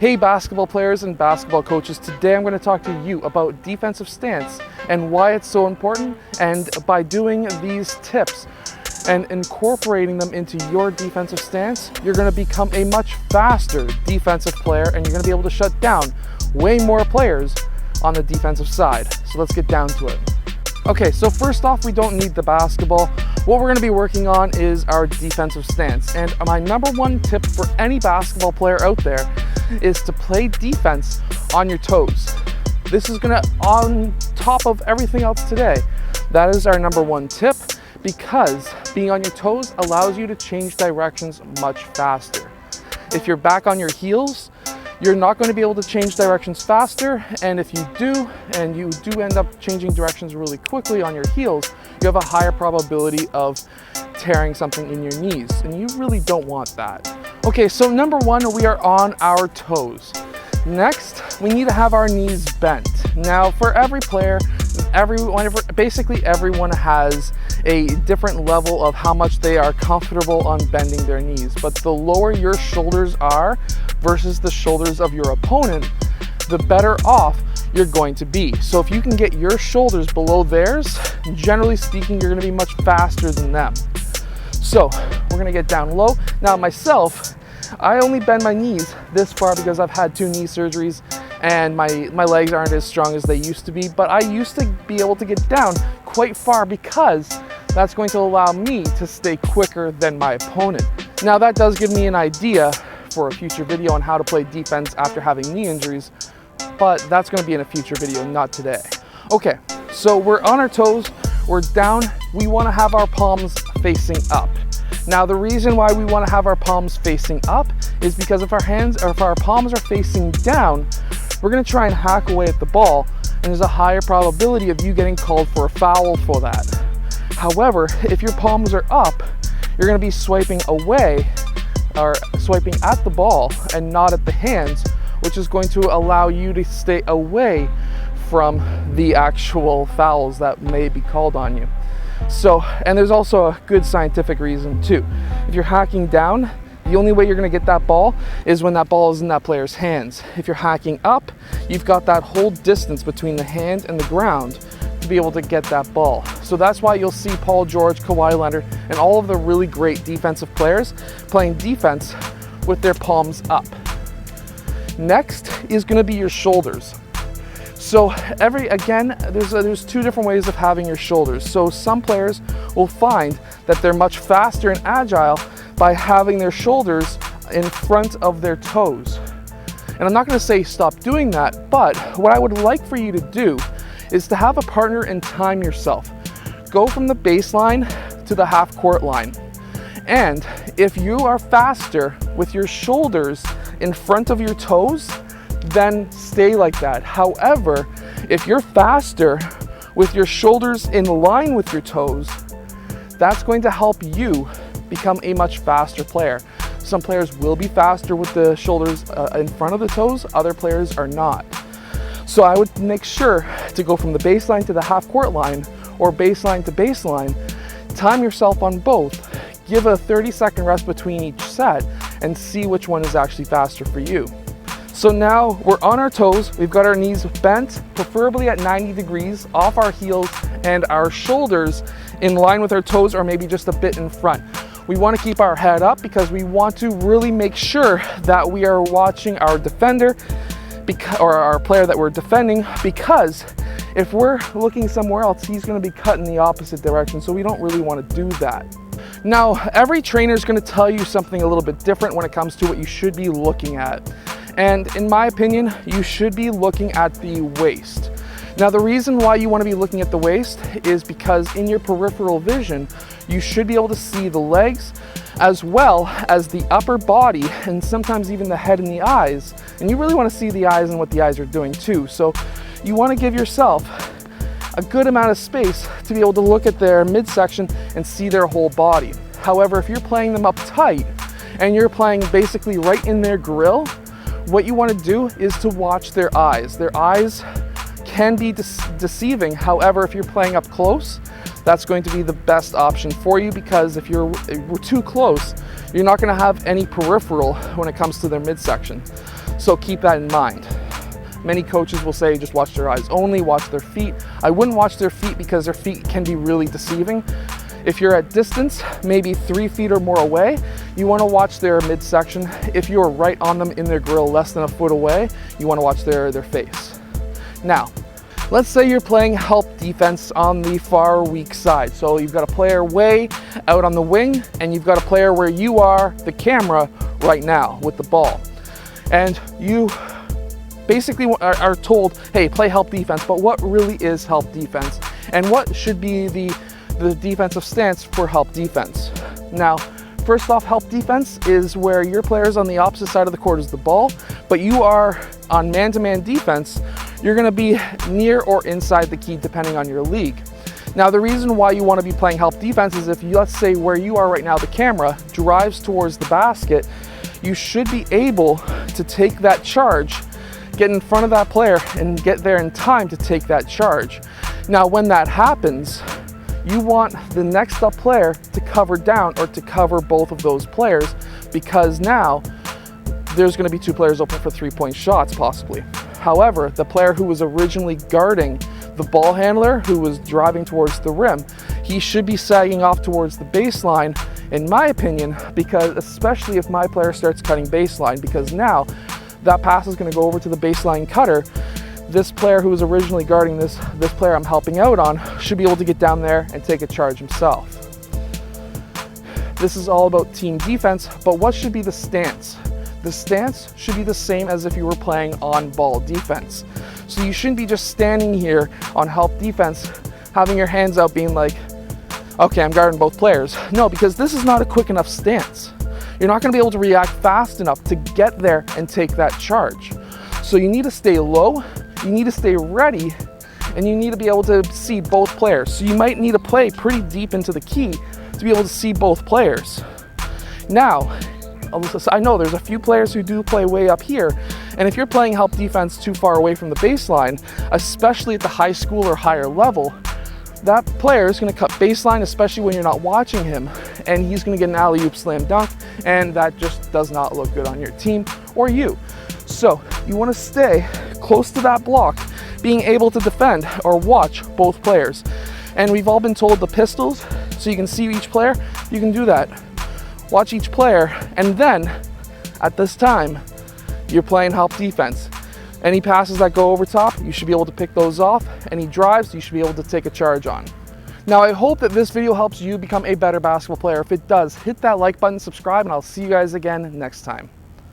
Hey basketball players and basketball coaches, today I'm going to talk to you about defensive stance and why it's so important, and by doing these tips and incorporating them into your defensive stance, you're going to become a much faster defensive player and you're going to be able to shut down way more players on the defensive side. So let's get down to it. Okay, so first off, we don't need the basketball. What we're going to be working on is our defensive stance. And my number one tip for any basketball player out there is to play defense on your toes. This is going to, on top of everything else today, that is our number one tip, because being on your toes allows you to change directions much faster. If you're back on your heels, you're not going to be able to change directions faster, and if you do, and you do end up changing directions really quickly on your heels, you have a higher probability of tearing something in your knees, and you really don't want that. Okay, so number one, we are on our toes. Next, we need to have our knees bent. Now, for every player, basically everyone has a different level of how much they are comfortable on bending their knees, but the lower your shoulders are versus the shoulders of your opponent, the better off you're going to be. So if you can get your shoulders below theirs, generally speaking, you're going to be much faster than them. So we're going to get down low. Now myself, I only bend my knees this far because I've had 2 knee surgeries and my legs aren't as strong as they used to be, but I used to be able to get down quite far because that's going to allow me to stay quicker than my opponent. Now that does give me an idea for a future video on how to play defense after having knee injuries, but that's going to be in a future video, not today. Okay, so we're on our toes, we're down, we want to have our palms facing up. Now the reason why we want to have our palms facing up is because if our palms are facing down, we're going to try and hack away at the ball, and there's a higher probability of you getting called for a foul for that. However, if your palms are up, you're going to be swiping away or swiping at the ball and not at the hands, which is going to allow you to stay away from the actual fouls that may be called on you. So, and there's also a good scientific reason too. If you're hacking down, the only way you're going to get that ball is when that ball is in that player's hands. If you're hacking up, you've got that whole distance between the hand and the ground to be able to get that ball. So that's why you'll see Paul George, Kawhi Leonard, and all of the really great defensive players playing defense with their palms up. Next is going to be your shoulders. So there's 2 different ways of having your shoulders. So some players will find that they're much faster and agile by having their shoulders in front of their toes. And I'm not going to say stop doing that, but what I would like for you to do is to have a partner and time yourself. Go from the baseline to the half court line. And if you are faster with your shoulders in front of your toes, then stay like that. However, if you're faster with your shoulders in line with your toes, that's going to help you become a much faster player. Some players will be faster with the shoulders in front of the toes, other players are not. So I would make sure to go from the baseline to the half court line or baseline to baseline, time yourself on both, give a 30-second rest between each set, and see which one is actually faster for you. So now we're on our toes, we've got our knees bent, preferably at 90 degrees off our heels, and our shoulders in line with our toes or maybe just a bit in front. We want to keep our head up because we want to really make sure that we are watching our defender or our player that we're defending, because if we're looking somewhere else, he's going to be cut in the opposite direction, so we don't really want to do that. Now, every trainer is going to tell you something a little bit different when it comes to what you should be looking at. And in my opinion, you should be looking at the waist. Now, the reason why you want to be looking at the waist is because in your peripheral vision, you should be able to see the legs as well as the upper body and sometimes even the head and the eyes. And you really want to see the eyes and what the eyes are doing too. So you want to give yourself a good amount of space to be able to look at their midsection and see their whole body. However, if you're playing them up tight and you're playing basically right in their grill, what you want to do is to watch their eyes. Their eyes can be deceiving. However, if you're playing up close, that's going to be the best option for you, because if we're too close, you're not going to have any peripheral when it comes to their midsection. So keep that in mind. Many coaches will say just watch their eyes only, watch their feet. I wouldn't watch their feet because their feet can be really deceiving. If you're at distance, maybe 3 feet or more away, you want to watch their midsection. If you're right on them in their grill, less than a foot away, you want to watch their face. Now, let's say you're playing help defense on the far weak side. So you've got a player way out on the wing, and you've got a player where you are, the camera, right now with the ball. And you basically are told, hey, play help defense, but what really is help defense? And what should be the defensive stance for help defense? Now, first off, help defense is where your player's on the opposite side of the court as the ball, but you are on man-to-man defense. You're gonna be near or inside the key depending on your league. Now, the reason why you wanna be playing help defense is if you, let's say where you are right now, the camera drives towards the basket, you should be able to take that charge, get in front of that player and get there in time to take that charge. Now, when that happens, you want the next up player to cover down or to cover both of those players, because now there's going to be 2 players open for 3-point shots possibly. However, the player who was originally guarding the ball handler who was driving towards the rim, he should be sagging off towards the baseline, in my opinion, because especially if my player starts cutting baseline, because now that pass is going to go over to the baseline cutter. This player who was originally guarding this player I'm helping out on should be able to get down there and take a charge himself. This is all about team defense, but what should be the stance? The stance should be the same as if you were playing on ball defense. So you shouldn't be just standing here on help defense, having your hands out being like, okay, I'm guarding both players. No, because this is not a quick enough stance. You're not going to be able to react fast enough to get there and take that charge. So you need to stay low, you need to stay ready, and you need to be able to see both players. So you might need to play pretty deep into the key to be able to see both players. Now, I know there's a few players who do play way up here, and if you're playing help defense too far away from the baseline, especially at the high school or higher level, that player is going to cut baseline, especially when you're not watching him, and he's going to get an alley-oop slam dunk, and that just does not look good on your team or you. So you want to stay close to that block, being able to defend or watch both players. And we've all been told the pistols, so you can see each player. You can do that. Watch each player, and then at this time, you're playing help defense. Any passes that go over top, you should be able to pick those off. Any drives, you should be able to take a charge on. Now, I hope that this video helps you become a better basketball player. If it does, hit that like button, subscribe, and I'll see you guys again next time.